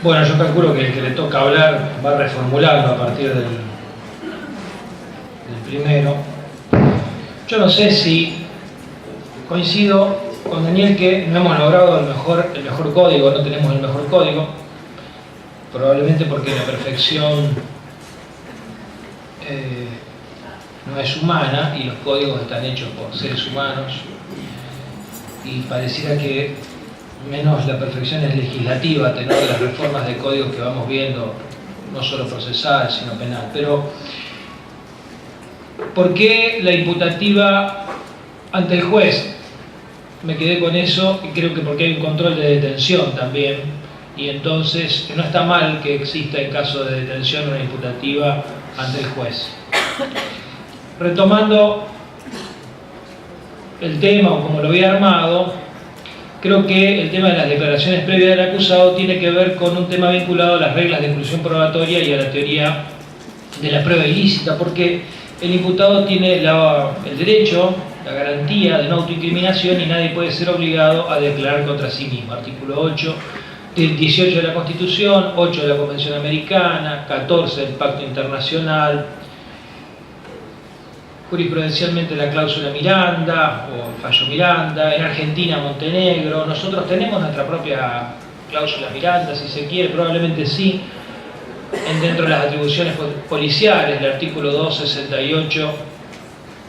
Bueno, yo calculo que el que le toca hablar va a reformularlo a partir del primero. Yo no sé si coincido con Daniel que no hemos logrado el mejor código, no tenemos el mejor código, probablemente porque la perfección no es humana y los códigos están hechos por seres humanos, y pareciera que menos la perfección es legislativa, a tenor de las reformas de códigos que vamos viendo, no solo procesal sino penal. Pero ¿por qué la imputativa ante el juez? Me quedé con eso, y creo que porque hay un control de detención también, y entonces no está mal que exista en caso de detención una imputativa ante el juez. Retomando el tema, o como lo había armado, creo que el tema de las declaraciones previas del acusado tiene que ver con un tema vinculado a las reglas de exclusión probatoria y a la teoría de la prueba ilícita, porque el imputado tiene el derecho, la garantía de no autoincriminación, y nadie puede ser obligado a declarar contra sí mismo. Artículo 8 del 18 de la Constitución, 8 de la Convención Americana, 14 del Pacto Internacional, jurisprudencialmente la cláusula Miranda o el fallo Miranda, en Argentina, Montenegro. Nosotros tenemos nuestra propia cláusula Miranda, si se quiere, probablemente sí, dentro de las atribuciones policiales, el artículo 268,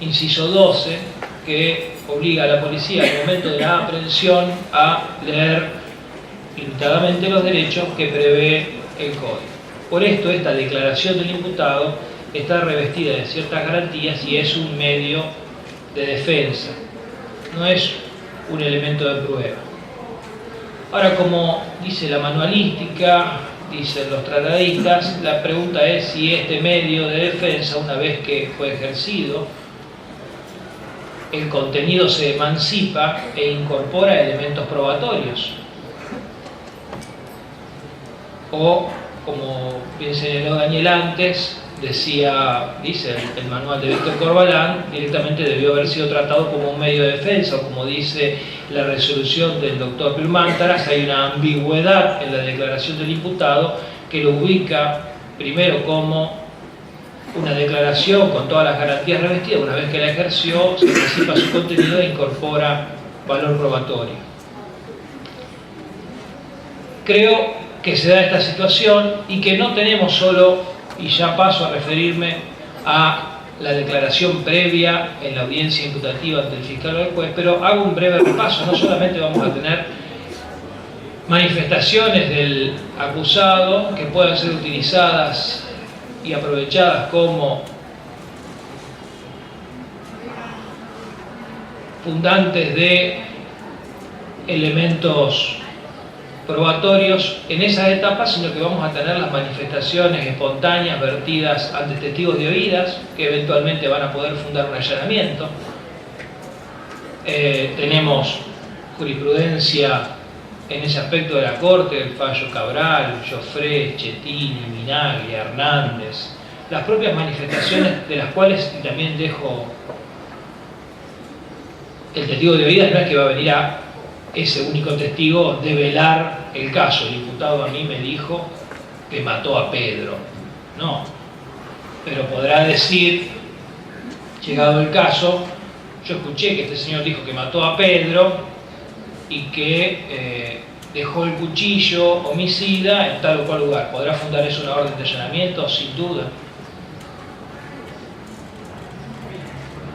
inciso 12, que obliga a la policía al momento de la aprehensión a leer limitadamente los derechos que prevé el Código. Por esto, esta declaración del imputado está revestida de ciertas garantías y es un medio de defensa, no es un elemento de prueba. Ahora, como dice la manualística, dicen los tratadistas, la pregunta es si este medio de defensa, una vez que fue ejercido, el contenido se emancipa e incorpora elementos probatorios. O, como bien señaló Daniel antes, dice el manual de Víctor Corbalán, directamente debió haber sido tratado como un medio de defensa, o como dice la resolución del doctor Pirmántaras, hay una ambigüedad en la declaración del imputado que lo ubica primero como una declaración con todas las garantías revestidas. Una vez que la ejerció, se anticipa su contenido e incorpora valor probatorio. Creo que se da esta situación y que no tenemos solo, y ya paso a referirme a la declaración previa en la audiencia imputativa ante el fiscal o el juez, pero hago un breve repaso. No solamente vamos a tener manifestaciones del acusado que puedan ser utilizadas y aprovechadas como fundantes de elementos probatorios en esas etapas, sino que vamos a tener las manifestaciones espontáneas vertidas ante testigos de oídas que eventualmente van a poder fundar un allanamiento. Tenemos jurisprudencia en ese aspecto de la Corte, el fallo Cabral, Joffre, Chettini, Minaglia, Hernández, las propias manifestaciones de las cuales también dejo el testigo de oídas. No es que va a venir a ese único testigo develar el caso. El imputado a mí me dijo que mató a Pedro. No, pero podrá decir, llegado el caso, yo escuché que este señor dijo que mató a Pedro y que dejó el cuchillo homicida en tal o cual lugar. ¿Podrá fundar eso una orden de allanamiento? Sin duda.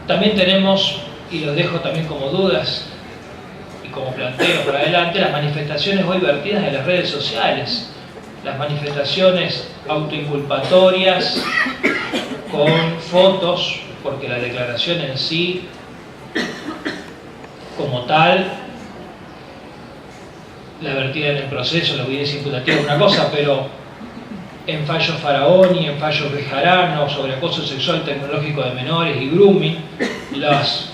También tenemos, y lo dejo también como dudas y como planteo para adelante, las manifestaciones hoy vertidas en las redes sociales, las manifestaciones autoinculpatorias con fotos, porque la declaración en sí como tal, la vertida en el proceso, la audiencia imputativa es una cosa, pero en fallos Faraoni, en fallos Bejarano sobre acoso sexual tecnológico de menores y grooming, las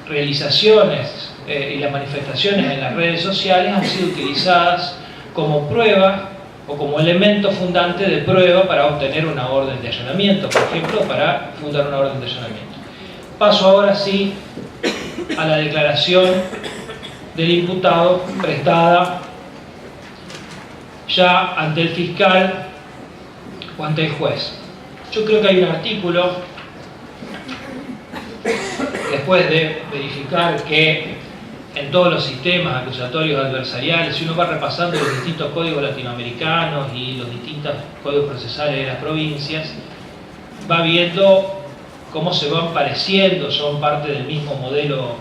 realizaciones y las manifestaciones en las redes sociales han sido utilizadas como prueba o como elemento fundante de prueba para obtener una orden de allanamiento, por ejemplo, para fundar una orden de allanamiento. Paso ahora sí a la declaración del imputado prestada ya ante el fiscal o ante el juez. Yo creo que hay un artículo, después de verificar que en todos los sistemas acusatorios adversariales, si uno va repasando los distintos códigos latinoamericanos y los distintos códigos procesales de las provincias, va viendo cómo se van pareciendo, son parte del mismo modelo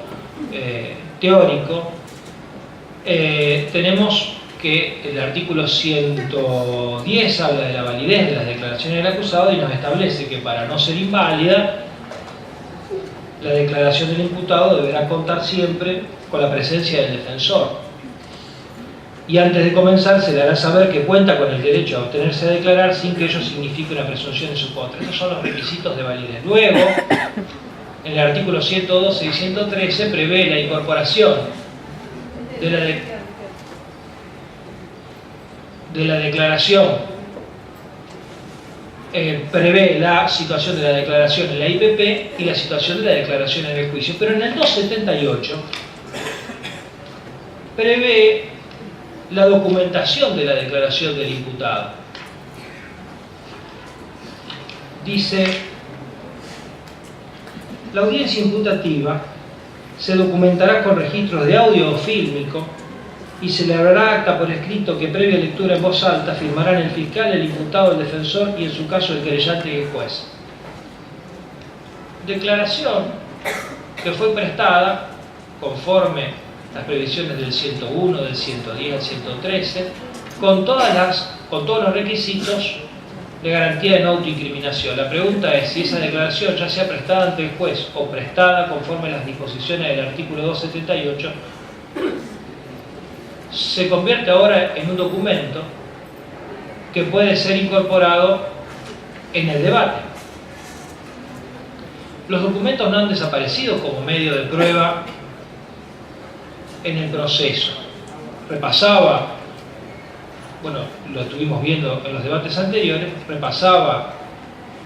teórico. Tenemos que el artículo 110 habla de la validez de las declaraciones del acusado y nos establece que para no ser inválida, la declaración del imputado deberá contar siempre con la presencia del defensor. Y antes de comenzar se dará a saber que cuenta con el derecho a obtenerse a declarar sin que ello signifique una presunción en su contra. Esos son los requisitos de validez. Luego, en el artículo 112 y 113 prevé la incorporación de la declaración, prevé la situación de la declaración en la IPP y la situación de la declaración en el juicio. Pero en el 278 prevé la documentación de la declaración del imputado. Dice: la audiencia imputativa se documentará con registros de audio o fílmico y se elaborará acta por escrito que previa lectura en voz alta firmarán el fiscal, el imputado, el defensor y en su caso el querellante y el juez. Declaración que fue prestada conforme las previsiones del 101, del 110 al 113, con todos los requisitos de garantía de no autoincriminación. La pregunta es si esa declaración, ya sea prestada ante el juez o prestada conforme a las disposiciones del artículo 278, se convierte ahora en un documento que puede ser incorporado en el debate. Los documentos no han desaparecido como medio de prueba en el proceso. Repasaba, bueno, lo estuvimos viendo en los debates anteriores, repasaba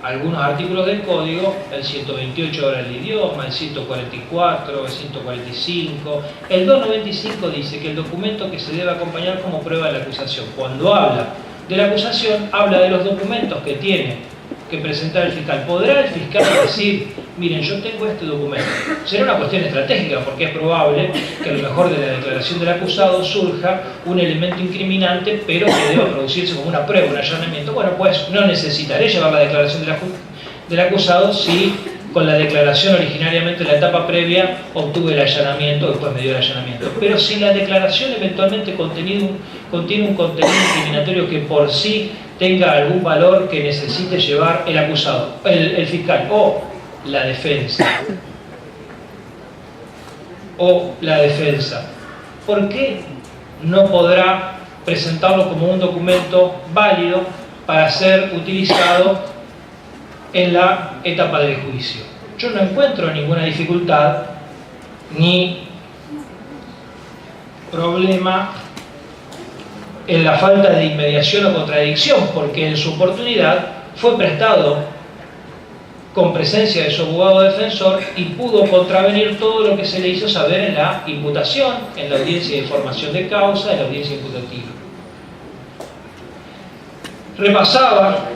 algunos artículos del código, el 128 habla del idioma, el 144, el 145, el 295 dice que el documento que se debe acompañar como prueba de la acusación. Cuando habla de la acusación, habla de los documentos que tiene que presentar el fiscal. ¿Podrá el fiscal decir, miren, yo tengo este documento? Será una cuestión estratégica, porque es probable que a lo mejor de la declaración del acusado surja un elemento incriminante, pero que deba producirse como una prueba, un allanamiento. Bueno, pues no necesitaré llevar la declaración del acusado si con la declaración originariamente en la etapa previa obtuve el allanamiento, después me dio el allanamiento. Pero si la declaración eventualmente contiene un contenido incriminatorio que por sí tenga algún valor que necesite llevar el acusado, el fiscal o la defensa, ¿por qué no podrá presentarlo como un documento válido para ser utilizado en la etapa del juicio? Yo no encuentro ninguna dificultad ni problema en la falta de inmediación o contradicción, porque en su oportunidad fue prestado con presencia de su abogado defensor y pudo contravenir todo lo que se le hizo saber en la imputación, en la audiencia de información de causa, en la audiencia imputativa. Repasaba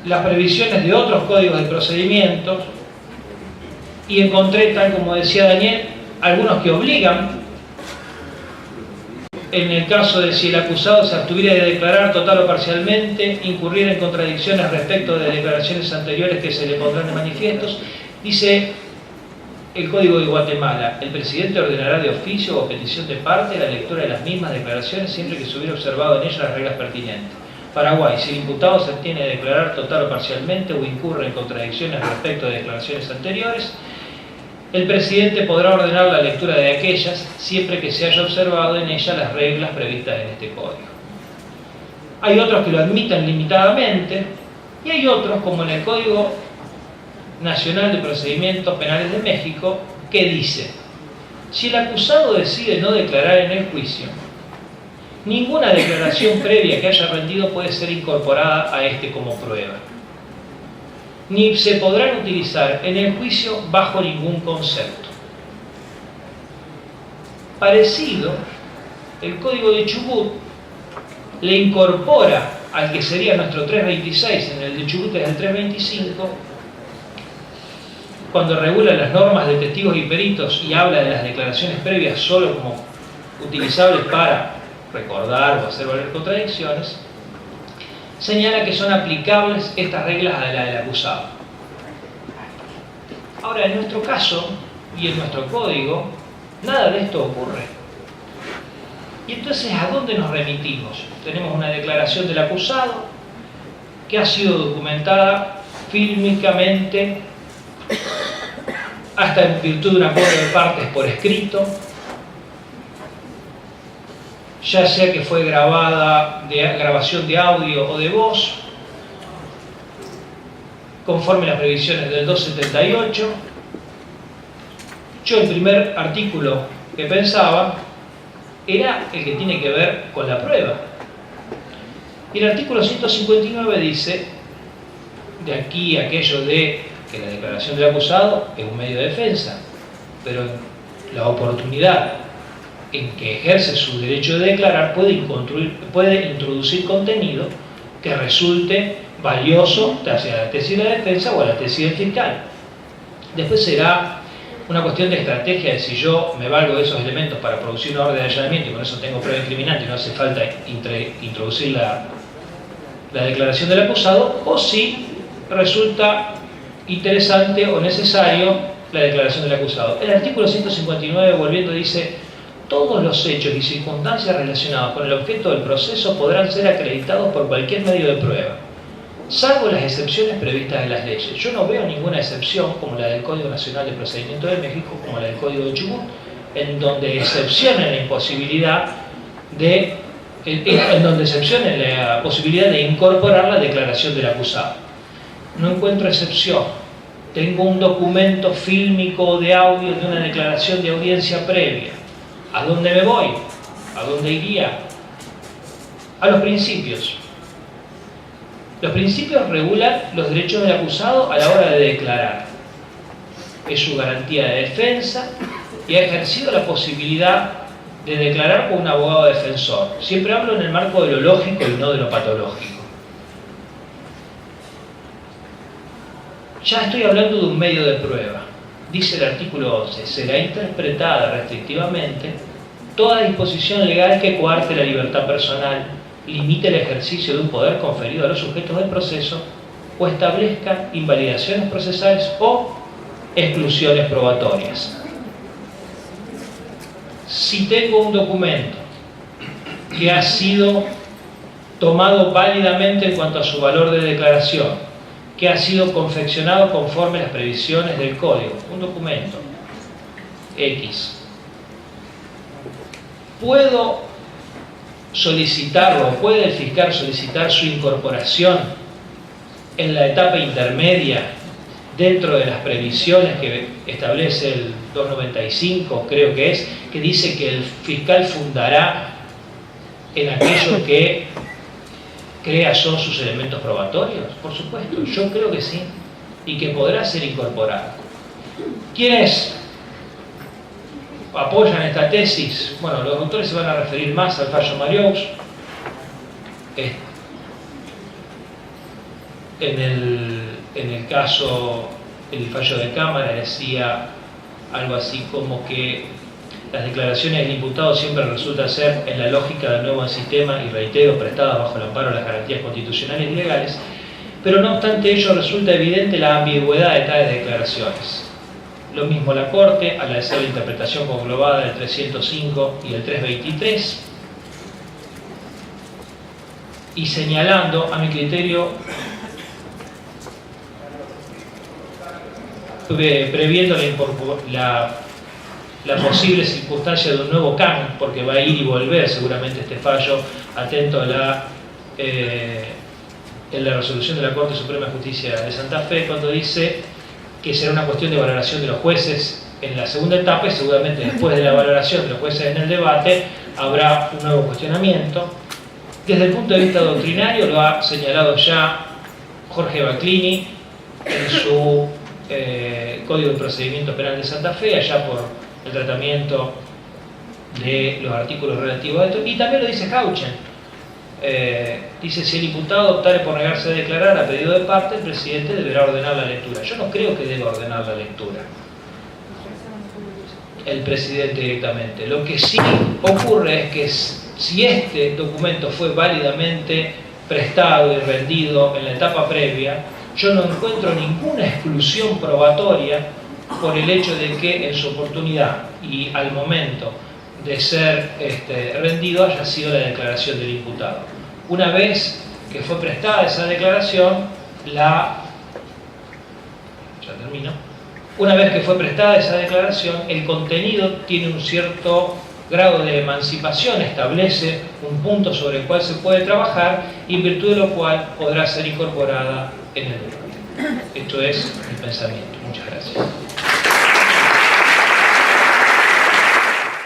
las previsiones de otros códigos de procedimientos y encontré, tal como decía Daniel, algunos que obligan, en el caso de si el acusado se abstuviera de declarar total o parcialmente, incurrir en contradicciones respecto de declaraciones anteriores que se le pondrán de manifiestos. Dice el Código de Guatemala: el presidente ordenará de oficio o a petición de parte la lectura de las mismas declaraciones siempre que se hubiera observado en ellas las reglas pertinentes. Paraguay: si el imputado se abstiene de declarar total o parcialmente o incurre en contradicciones respecto de declaraciones anteriores, el presidente podrá ordenar la lectura de aquellas siempre que se haya observado en ellas las reglas previstas en este código. Hay otros que lo admiten limitadamente y hay otros, como en el Código Nacional de Procedimientos Penales de México, que dice: si el acusado decide no declarar en el juicio, ninguna declaración previa que haya rendido puede ser incorporada a este como prueba, ni se podrán utilizar en el juicio bajo ningún concepto. Parecido, el Código de Chubut le incorpora al que sería nuestro 326, en el de Chubut es el 325, cuando regula las normas de testigos y peritos y habla de las declaraciones previas solo como utilizables para recordar o hacer valer contradicciones, señala que son aplicables estas reglas a la del acusado. Ahora, en nuestro caso y en nuestro código, nada de esto ocurre. Y entonces, ¿a dónde nos remitimos? Tenemos una declaración del acusado que ha sido documentada fílmicamente hasta en virtud de un acuerdo de partes por escrito, ya sea que fue grabación de audio o de voz, conforme a las previsiones del 278. Yo el primer artículo que pensaba era el que tiene que ver con la prueba. Y el artículo 159 dice, de aquí a aquello de que la declaración del acusado es un medio de defensa, pero la oportunidad en que ejerce su derecho de declarar puede introducir contenido que resulte valioso hacia la tesis de la defensa o a la tesis del fiscal. Después será una cuestión de estrategia de si yo me valgo de esos elementos para producir una orden de allanamiento y con eso tengo prueba incriminante y no hace falta introducir la declaración del acusado, o si resulta interesante o necesario la declaración del acusado. El artículo 159, volviendo, dice: todos los hechos y circunstancias relacionados con el objeto del proceso podrán ser acreditados por cualquier medio de prueba, salvo las excepciones previstas en las leyes. Yo no veo ninguna excepción, como la del Código Nacional de Procedimiento de México, como la del Código de Chubut, en donde excepcionen la imposibilidad de incorporar la declaración del acusado. No encuentro excepción. Tengo un documento fílmico o de audio de una declaración de audiencia previa. ¿A dónde me voy? ¿A dónde iría? A los principios. Los principios regulan los derechos del acusado a la hora de declarar. Es su garantía de defensa y ha ejercido la posibilidad de declarar con un abogado defensor. Siempre hablo en el marco de lo lógico y no de lo patológico. Ya estoy hablando de un medio de prueba. Dice el artículo 11, será interpretada restrictivamente toda disposición legal que coarte la libertad personal, limite el ejercicio de un poder conferido a los sujetos del proceso o establezca invalidaciones procesales o exclusiones probatorias. Si tengo un documento que ha sido tomado válidamente en cuanto a su valor de declaración, que ha sido confeccionado conforme a las previsiones del Código, un documento X, ¿puedo solicitarlo, puede el fiscal solicitar su incorporación en la etapa intermedia dentro de las previsiones que establece el 295, creo que es, que dice que el fiscal fundará en aquello que crea son sus elementos probatorios? Por supuesto, yo creo que sí, y que podrá ser incorporado. ¿Quiénes apoyan esta tesis? Bueno, los autores se van a referir más al fallo Mariaux. En el caso, el fallo de Cámara decía algo así como que las declaraciones del imputado siempre resultan ser en la lógica del nuevo sistema, y reitero, prestadas bajo el amparo de las garantías constitucionales y legales, pero no obstante ello resulta evidente la ambigüedad de tales declaraciones. Lo mismo la Corte, al hacer la interpretación conglobada del 305 y el 323, y señalando, a mi criterio, previendo la posible circunstancia de un nuevo canon, porque va a ir y volver seguramente este fallo, atento a en la resolución de la Corte Suprema de Justicia de Santa Fe, cuando dice que será una cuestión de valoración de los jueces en la segunda etapa, y seguramente después de la valoración de los jueces en el debate habrá un nuevo cuestionamiento. Desde el punto de vista doctrinario lo ha señalado ya Jorge Baclini en su Código de Procedimiento Penal de Santa Fe, allá por el tratamiento de los artículos relativos a esto, y también lo dice Hauchen. Dice, si el imputado optare por negarse a declarar a pedido de parte, el presidente deberá ordenar la lectura. Yo no creo que deba ordenar la lectura el presidente directamente. Lo que sí ocurre es que si este documento fue válidamente prestado y rendido en la etapa previa, yo no encuentro ninguna exclusión probatoria por el hecho de que en su oportunidad y al momento de ser rendido haya sido la declaración del imputado. Una vez que fue prestada esa declaración, Una vez que fue prestada esa declaración, el contenido tiene un cierto grado de emancipación, establece un punto sobre el cual se puede trabajar y en virtud de lo cual podrá ser incorporada en el debate. Esto es mi pensamiento. Muchas gracias.